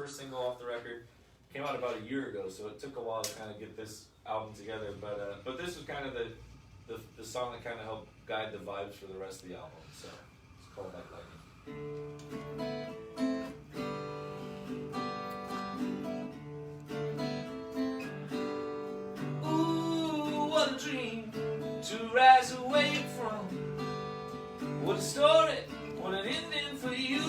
first single off the record. Came out about a year ago, so it took a while to kind of get this album together. But this was kind of the song that kind of helped guide the vibes for the rest of the album. So it's called Like Lightning. Ooh, what a dream to rise awake from. What a story, what an ending for you.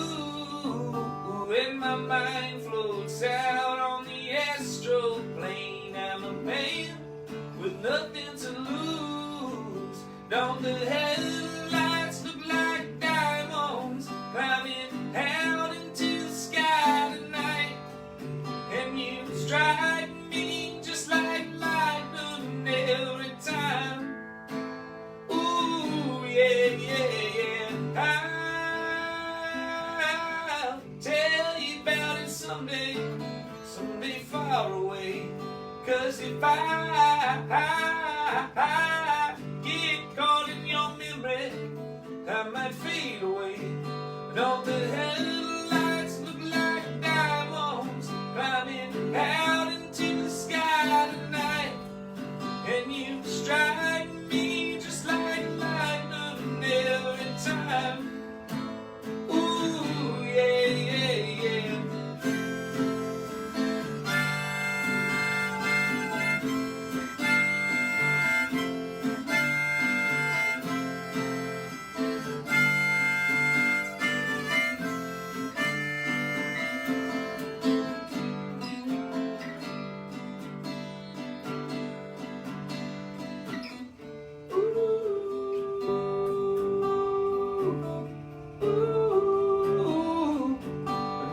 When my mind floats out on the astral plane, I'm a man with nothing to lose. Don't the headlights look like diamonds climbing out into the sky tonight? And you strike me just like lightning every time. Ooh, yeah, yeah, yeah. I'll tell you about it someday far away. 'Cause if I get caught in your memory, I might fade away. Don't the headlights look like diamonds climbing out into the sky tonight? And you strike me just like lightning every time. Ooh, yeah, yeah, yeah.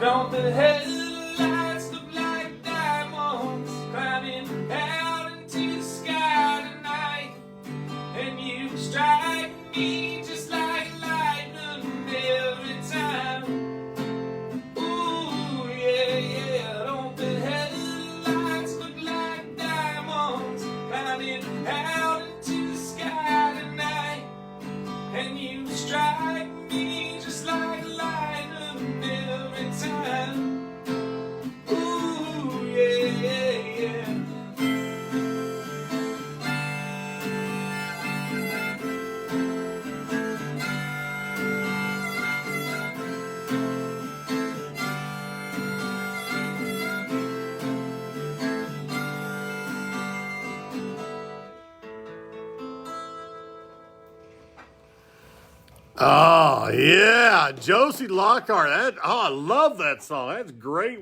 Don't the headlights look like diamonds climbing out into the sky tonight? And you strike me just like lightning every time. Ooh, yeah, yeah. Don't the headlights look like diamonds climbing out into the sky tonight? And you strike me just like lightning every time. Ooh, yeah, yeah, yeah. Oh, yeah. Josie Lockhart. I love that song. That's great.